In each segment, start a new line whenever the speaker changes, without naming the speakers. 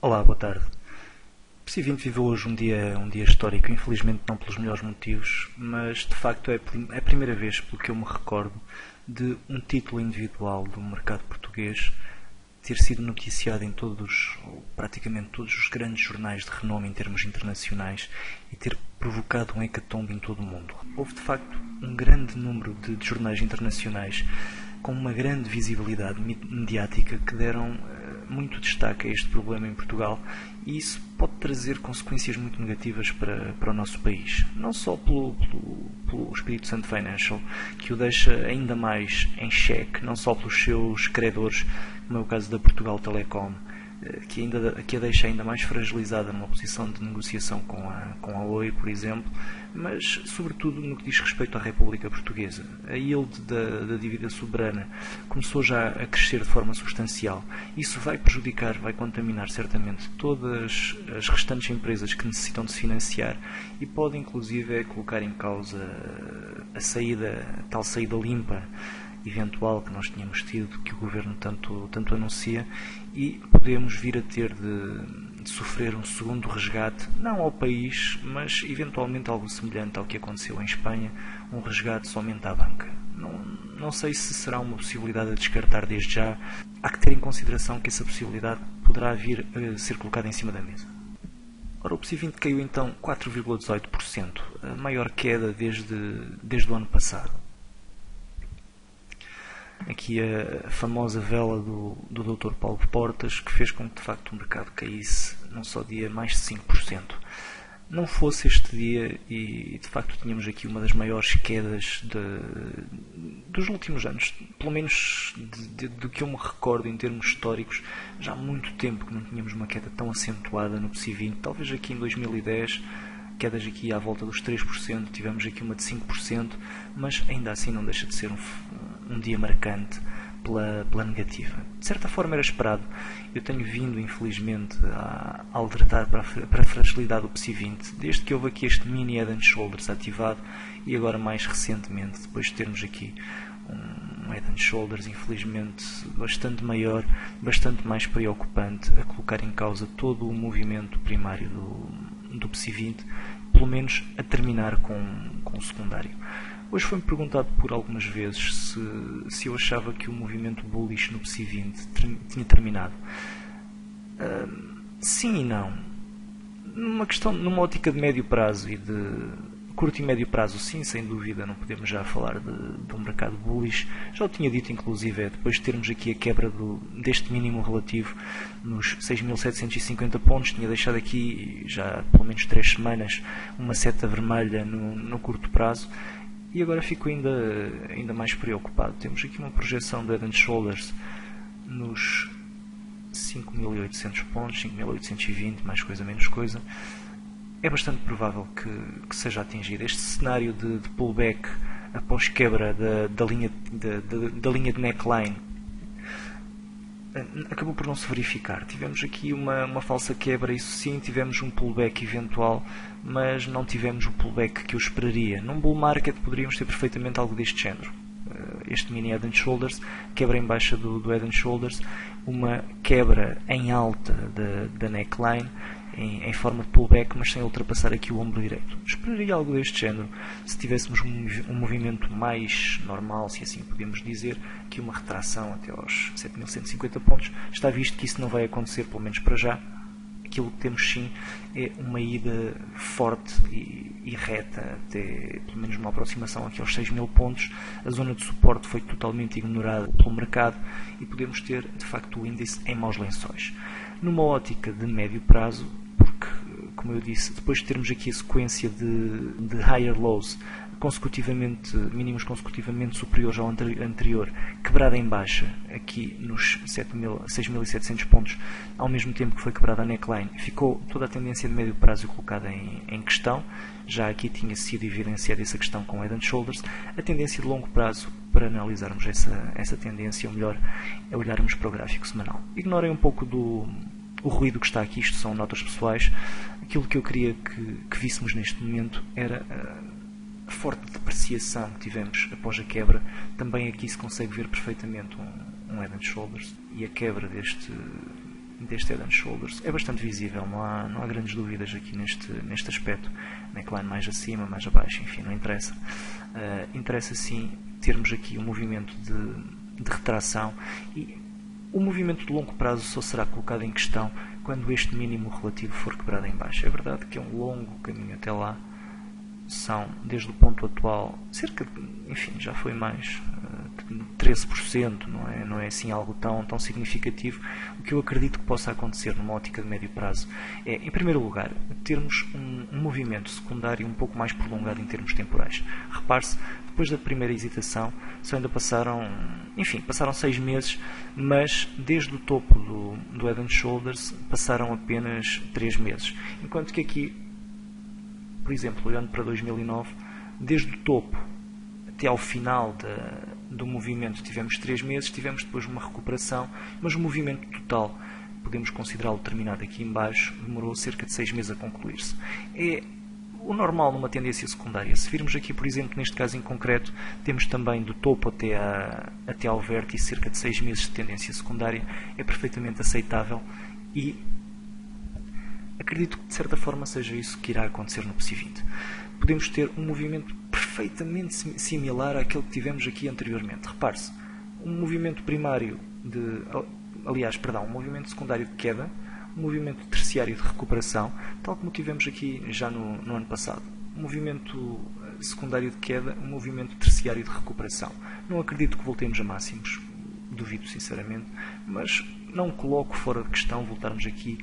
Olá, boa tarde. O PSI 20 viveu hoje um dia histórico, infelizmente não pelos melhores motivos, mas de facto é a primeira vez, pelo que eu me recordo, de um título individual do mercado português ter sido noticiado em todos, ou praticamente todos os grandes jornais de renome em termos internacionais e ter provocado um hecatombe em todo o mundo. Houve de facto um grande número de jornais internacionais com uma grande visibilidade mediática que deram muito destaque a este problema em Portugal, e isso pode trazer consequências muito negativas para o nosso país. Não só pelo Espírito Santo Financial, que o deixa ainda mais em xeque, não só pelos seus credores, como é o caso da Portugal Telecom, que a deixa ainda mais fragilizada numa posição de negociação com a Oi, por exemplo, mas sobretudo no que diz respeito à República Portuguesa. A yield da dívida soberana começou já a crescer de forma substancial. Isso vai prejudicar, vai contaminar certamente todas as restantes empresas que necessitam de se financiar e pode inclusive colocar em causa a tal saída limpa eventual que nós tínhamos tido, que o Governo tanto anuncia, e podemos vir a ter de sofrer um segundo resgate, não ao país, mas eventualmente algo semelhante ao que aconteceu em Espanha, um resgate somente à banca. Não sei se será uma possibilidade a descartar desde já. Há que ter em consideração que essa possibilidade poderá vir a ser colocada em cima da mesa. Ora, o PSI 20 caiu então 4,18%, a maior queda desde o ano passado. Aqui a famosa vela do Dr. Paulo Portas, que fez com que de facto o mercado caísse num só dia mais de 5%. Não fosse este dia, e de facto tínhamos aqui uma das maiores quedas dos últimos anos, pelo menos do que eu me recordo em termos históricos. Já há muito tempo que não tínhamos uma queda tão acentuada no PSI 20, talvez aqui em 2010, quedas aqui à volta dos 3%, tivemos aqui uma de 5%, mas ainda assim não deixa de ser um dia marcante pela negativa. De certa forma era esperado. Eu tenho vindo, infelizmente, a alertar para a fragilidade do PSI 20, desde que houve aqui este mini Head and Shoulders ativado, e agora mais recentemente, depois de termos aqui um Head and Shoulders, infelizmente, bastante maior, bastante mais preocupante, a colocar em causa todo o movimento primário do PSI 20, pelo menos a terminar com o secundário. Hoje foi-me perguntado por algumas vezes se eu achava que o movimento bullish no PSI 20 tinha terminado. Sim e não. Numa ótica de médio prazo e de curto e médio prazo, sim, sem dúvida, não podemos já falar de um mercado bullish. Já o tinha dito, inclusive, depois de termos aqui a quebra deste mínimo relativo nos 6.750 pontos, tinha deixado aqui já pelo menos 3 semanas uma seta vermelha no curto prazo. E agora fico ainda mais preocupado. Temos aqui uma projeção de Head and Shoulders nos 5.800 pontos, 5.820, mais coisa, menos coisa. É bastante provável que seja atingido. Este cenário de pullback após quebra da linha de neckline acabou por não se verificar. Tivemos aqui uma falsa quebra, isso sim, tivemos um pullback eventual, mas não tivemos o pullback que eu esperaria. Num bull market poderíamos ter perfeitamente algo deste género. Este mini Head and Shoulders, quebra em baixa do Head and Shoulders, uma quebra em alta da neckline, em forma de pullback, mas sem ultrapassar aqui o ombro direito. Esperaria algo deste género se tivéssemos um movimento mais normal, se assim podemos dizer, que uma retração até aos 7.150 pontos. Está visto que isso não vai acontecer, pelo menos para já. Aquilo que temos sim é uma ida forte e reta, até pelo menos uma aproximação aqui aos 6.000 pontos. A zona de suporte foi totalmente ignorada pelo mercado e podemos ter de facto o índice em maus lençóis. Numa ótica de médio prazo, porque, como eu disse, depois de termos aqui a sequência de higher lows mínimos consecutivamente superiores ao anterior, quebrada em baixa aqui nos 6.700 pontos, ao mesmo tempo que foi quebrada a neckline, ficou toda a tendência de médio prazo colocada em questão. Já aqui tinha sido evidenciada essa questão com Head and Shoulders. A tendência de longo prazo, para analisarmos essa tendência, o melhor é olharmos para o gráfico semanal. Ignorem um pouco o ruído que está aqui, isto são notas pessoais. Aquilo que eu queria que víssemos neste momento era a forte depreciação que tivemos após a quebra. Também aqui se consegue ver perfeitamente um Head and Shoulders, e a quebra deste deste Head and Shoulders é bastante visível, não há grandes dúvidas aqui neste aspecto. Neckline mais acima, mais abaixo, enfim, não interessa. Interessa sim termos aqui um movimento de retração, e o movimento de longo prazo só será colocado em questão quando este mínimo relativo for quebrado em baixo. É verdade que é um longo caminho até lá, são, desde o ponto atual, cerca de, enfim, já foi mais 13%, não é assim algo tão significativo. O que eu acredito que possa acontecer numa ótica de médio prazo é, em primeiro lugar, termos um movimento secundário um pouco mais prolongado em termos temporais. Repare-se, depois da primeira hesitação, só ainda passaram 6 meses, mas desde o topo do Head and Shoulders passaram apenas 3 meses. Enquanto que aqui, por exemplo, olhando para 2009, desde o topo até ao final do movimento tivemos 3 meses, tivemos depois uma recuperação, mas o movimento total, podemos considerá-lo terminado aqui em baixo, demorou cerca de 6 meses a concluir-se. É o normal numa tendência secundária. Se virmos aqui, por exemplo, neste caso em concreto, temos também do topo até ao vértice cerca de 6 meses de tendência secundária, é perfeitamente aceitável e acredito que de certa forma seja isso que irá acontecer no PSI 20. Podemos ter um movimento perfeitamente similar àquele que tivemos aqui anteriormente. Repare-se, um movimento primário um movimento secundário de queda, um movimento terciário de recuperação, tal como tivemos aqui já no ano passado. Um movimento secundário de queda, um movimento terciário de recuperação. Não acredito que voltemos a máximos, duvido sinceramente, mas não coloco fora de questão voltarmos aqui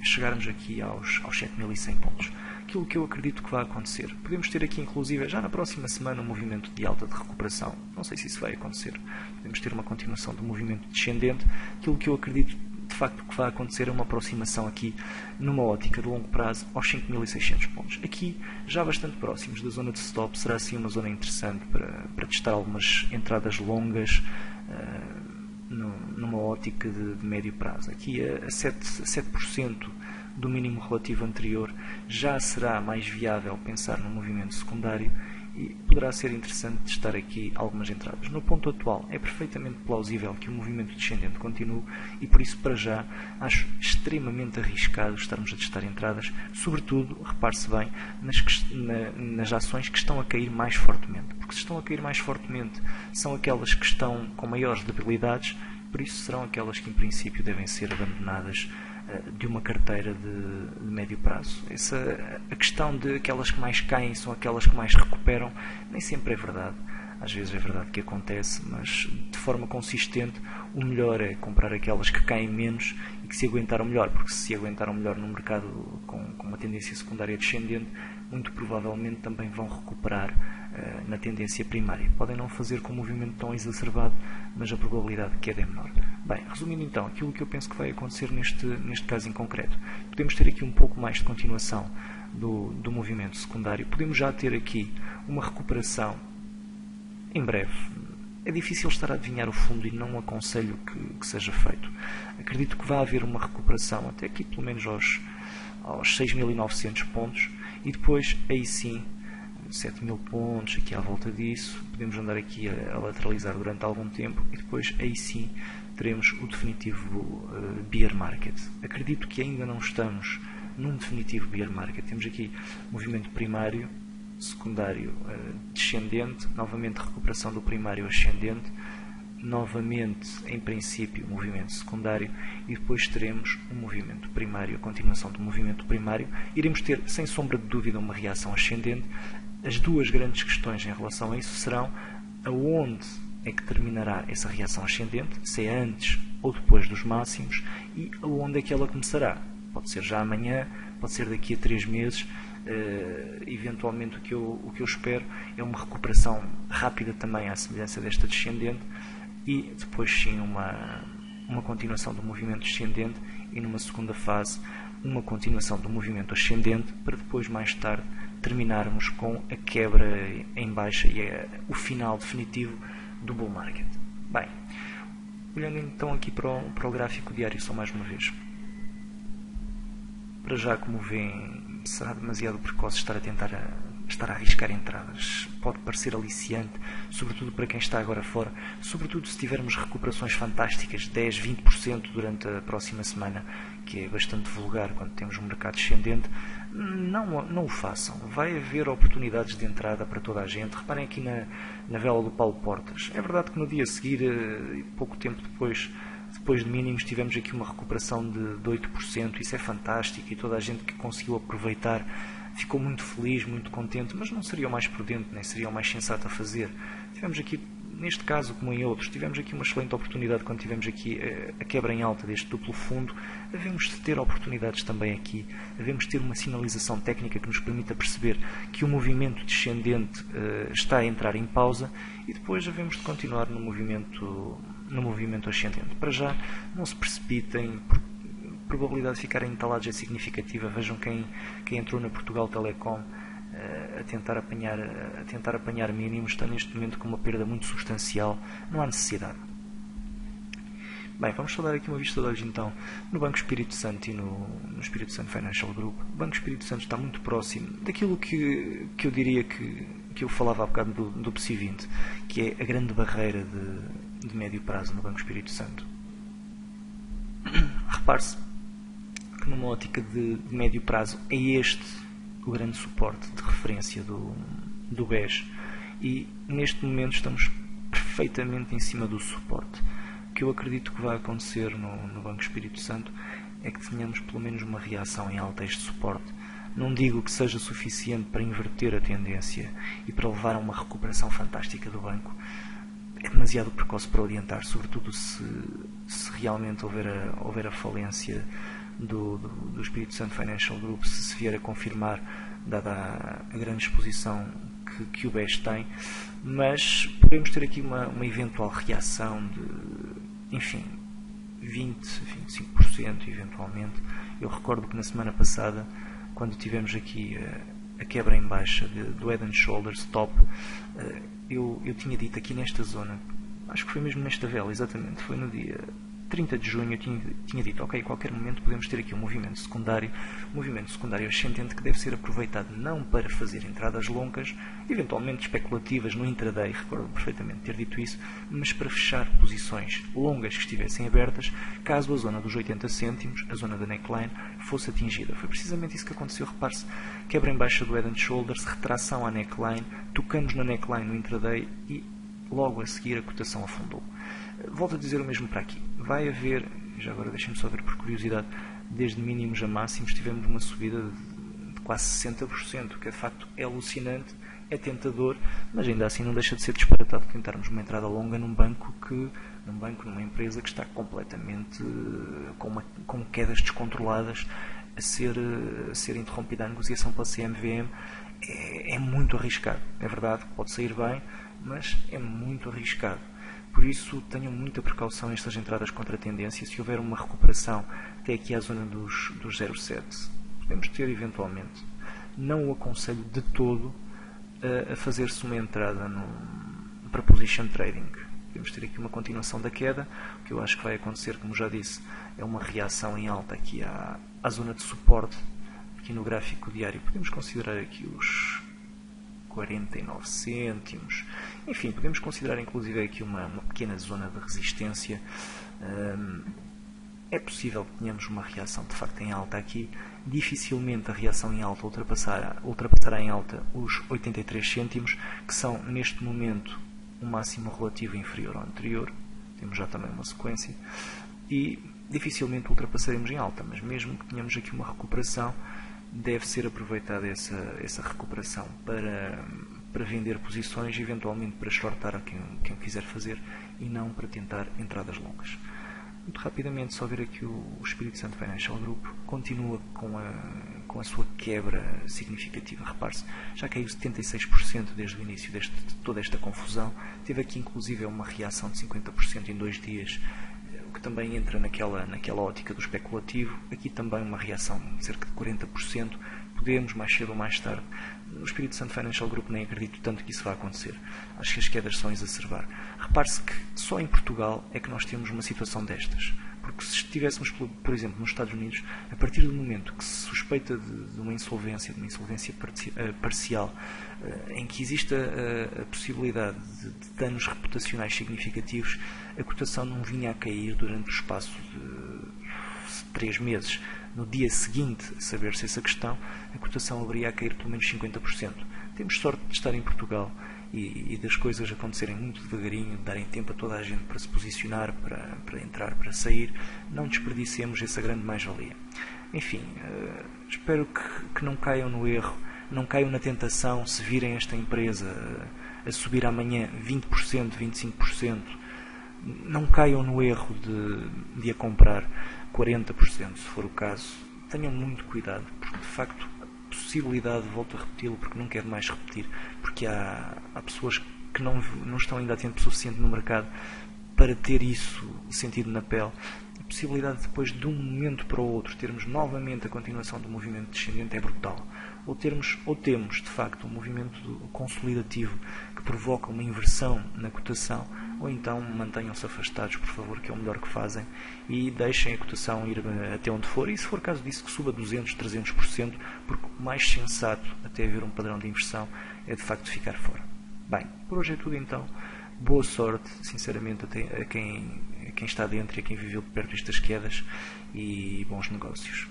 chegarmos aqui aos 7.100 pontos. Aquilo que eu acredito que vai acontecer. Podemos ter aqui, inclusive, já na próxima semana, um movimento de alta de recuperação. Não sei se isso vai acontecer. Podemos ter uma continuação do movimento descendente. Aquilo que eu acredito, de facto, que vai acontecer é uma aproximação aqui, numa ótica de longo prazo, aos 5.600 pontos. Aqui, já bastante próximos da zona de stop, será assim uma zona interessante para testar algumas entradas longas, numa ótica de médio prazo. Aqui a 7% do mínimo relativo anterior já será mais viável pensar no movimento secundário e poderá ser interessante testar aqui algumas entradas. No ponto atual é perfeitamente plausível que o movimento descendente continue e por isso para já acho extremamente arriscado estarmos a testar entradas, sobretudo, repare-se bem, nas ações que estão a cair mais fortemente, porque se estão a cair mais fortemente são aquelas que estão com maiores debilidades, por isso serão aquelas que em princípio devem ser abandonadas de uma carteira de médio prazo. A questão de aquelas que mais caem são aquelas que mais recuperam, nem sempre é verdade. Às vezes é verdade que acontece, mas de forma consistente o melhor é comprar aquelas que caem menos e que se aguentaram melhor, porque se aguentaram melhor no mercado com uma tendência secundária descendente, muito provavelmente também vão recuperar na tendência primária. Podem não fazer com um movimento tão exacerbado, mas a probabilidade de queda é menor. Bem, resumindo então, aquilo que eu penso que vai acontecer neste caso em concreto, podemos ter aqui um pouco mais de continuação do movimento secundário, podemos já ter aqui uma recuperação em breve. É difícil estar a adivinhar o fundo e não aconselho que seja feito. Acredito que vai haver uma recuperação até aqui pelo menos aos 6.900 pontos e depois aí sim 7.000 pontos aqui à volta disso, podemos andar aqui a lateralizar durante algum tempo e depois aí sim teremos o definitivo bear market. Acredito que ainda não estamos num definitivo bear market. Temos aqui movimento primário, secundário descendente, novamente recuperação do primário ascendente, novamente em princípio movimento secundário e depois teremos um movimento primário, a continuação do movimento primário. Iremos ter sem sombra de dúvida uma reação ascendente. As duas grandes questões em relação a isso serão aonde é que terminará essa reação ascendente, se é antes ou depois dos máximos, e aonde é que ela começará. Pode ser já amanhã, pode ser daqui a 3 meses, eventualmente o que eu espero é uma recuperação rápida também à semelhança desta descendente e depois sim uma continuação do movimento descendente e numa segunda fase uma continuação do movimento ascendente para depois mais tarde terminarmos com a quebra em baixa e o final definitivo do bull market. Bem, olhando então aqui para o gráfico diário só mais uma vez. Para já, como veem, será demasiado precoce estar a tentar estar a arriscar entradas. Pode parecer aliciante, sobretudo para quem está agora fora, sobretudo se tivermos recuperações fantásticas, 10, 20% durante a próxima semana, que é bastante vulgar quando temos um mercado descendente. Não o façam. Vai haver oportunidades de entrada para toda a gente. Reparem aqui na vela do Paulo Portas. É verdade que no dia a seguir, pouco tempo depois de mínimos, tivemos aqui uma recuperação de 8%. Isso é fantástico e toda a gente que conseguiu aproveitar ficou muito feliz, muito contente, mas não seria o mais prudente, nem seria o mais sensato a fazer. Tivemos aqui, neste caso como em outros, tivemos aqui uma excelente oportunidade quando tivemos aqui a quebra em alta deste duplo fundo. Devemos ter oportunidades também aqui, devemos ter uma sinalização técnica que nos permita perceber que o movimento descendente está a entrar em pausa e depois devemos de continuar no movimento ascendente. Para já, não se precipitem, porque a probabilidade de ficarem entalados é significativa. Vejam quem entrou na Portugal Telecom a tentar apanhar mínimos, está neste momento com uma perda muito substancial. Não há necessidade. Bem, vamos só dar aqui uma vista de olhos então no Banco Espírito Santo e no Espírito Santo Financial Group. O Banco Espírito Santo está muito próximo daquilo que eu diria que eu falava há bocado do PSI 20, que é a grande barreira de médio prazo no Banco Espírito Santo. Repare-se que numa ótica de médio prazo é este o grande suporte de referência do BES e neste momento estamos perfeitamente em cima do suporte. O que eu acredito que vai acontecer no Banco Espírito Santo é que tenhamos pelo menos uma reação em alta a este suporte. Não digo que seja suficiente para inverter a tendência e para levar a uma recuperação fantástica do banco. É demasiado precoce para orientar, sobretudo se realmente houver a falência do Espírito Santo Financial Group, se vier a confirmar, dada a grande exposição que o BES tem, mas podemos ter aqui uma eventual reação de, enfim, 20, 25% eventualmente. Eu recordo que na semana passada, quando tivemos aqui a quebra em baixa do Head and Shoulders top, eu tinha dito aqui nesta zona, acho que foi mesmo nesta vela, exatamente, foi no dia 30 de junho, eu tinha dito, ok, a qualquer momento podemos ter aqui um movimento secundário ascendente que deve ser aproveitado não para fazer entradas longas, eventualmente especulativas no intraday, recordo perfeitamente ter dito isso, mas para fechar posições longas que estivessem abertas, caso a zona dos 80 cêntimos, a zona da neckline, fosse atingida. Foi precisamente isso que aconteceu, repare-se, quebra em baixa do Head and Shoulders, retração à neckline, tocamos na neckline no intraday e logo a seguir a cotação afundou. Volto a dizer o mesmo para aqui. Vai haver, já agora deixem-me só ver por curiosidade, desde mínimos a máximos tivemos uma subida de quase 60%, que de facto é alucinante, é tentador, mas ainda assim não deixa de ser disparatado tentarmos uma entrada longa numa empresa que está completamente com quedas descontroladas a ser interrompida a negociação pela CMVM. É muito arriscado. É verdade que pode sair bem, mas é muito arriscado. Por isso, tenham muita precaução nestas entradas contra a tendência. Se houver uma recuperação até aqui à zona dos 0,7, podemos ter eventualmente. Não o aconselho de todo a fazer-se uma entrada para position trading. Podemos ter aqui uma continuação da queda. O que eu acho que vai acontecer, como já disse, é uma reação em alta aqui à zona de suporte, aqui no gráfico diário. Podemos considerar aqui os 49 cêntimos, enfim, podemos considerar inclusive aqui uma pequena zona de resistência. É possível que tenhamos uma reação de facto em alta aqui, dificilmente a reação em alta ultrapassará em alta os 83 cêntimos, que são neste momento um máximo relativo inferior ao anterior, temos já também uma sequência, e dificilmente ultrapassaremos em alta, mas mesmo que tenhamos aqui uma recuperação, deve ser aproveitada essa recuperação para vender posições, eventualmente para shortar a quem quiser fazer e não para tentar entradas longas. Muito rapidamente, só ver aqui o Espírito Santo Financial Group continua com a sua quebra significativa. Repare-se, já caiu 76% desde o início de toda esta confusão. Teve aqui inclusive uma reação de 50% em 2 dias, que também entra naquela ótica do especulativo. Aqui também uma reação de cerca de 40%, podemos mais cedo ou mais tarde. No Espírito Santo Financial Group nem acredito tanto que isso vai acontecer, acho que as quedas são exacerbar. Repare-se que só em Portugal é que nós temos uma situação destas. porque se estivéssemos, por exemplo, nos Estados Unidos, a partir do momento que se suspeita de uma insolvência parcial, em que existe a possibilidade de danos reputacionais significativos, a cotação não vinha a cair durante o espaço de 3 meses. No dia seguinte a saber-se essa questão, a cotação haveria a cair pelo menos 50%. Temos sorte de estar em Portugal e das coisas acontecerem muito devagarinho, darem tempo a toda a gente para se posicionar, para entrar, para sair. Não desperdicemos essa grande mais-valia. Enfim, espero que não caiam no erro, não caiam na tentação, se virem esta empresa a subir amanhã 20%, 25%, não caiam no erro de a comprar 40%, se for o caso. Tenham muito cuidado, porque de facto a possibilidade, volto a repeti-lo porque não quero mais repetir, porque há pessoas que não estão ainda a tempo suficiente no mercado para ter isso sentido na pele. A possibilidade de depois de um momento para o outro termos novamente a continuação do movimento descendente é brutal. Ou temos de facto um movimento consolidativo que provoca uma inversão na cotação, ou então mantenham-se afastados, por favor, que é o melhor que fazem, e deixem a cotação ir até onde for, e se for caso disso que suba 200%, 300%, porque o mais sensato até haver um padrão de inversão é de facto ficar fora. Bem, por hoje é tudo então. Boa sorte, sinceramente, a quem está dentro e a quem viveu de perto estas quedas, e bons negócios.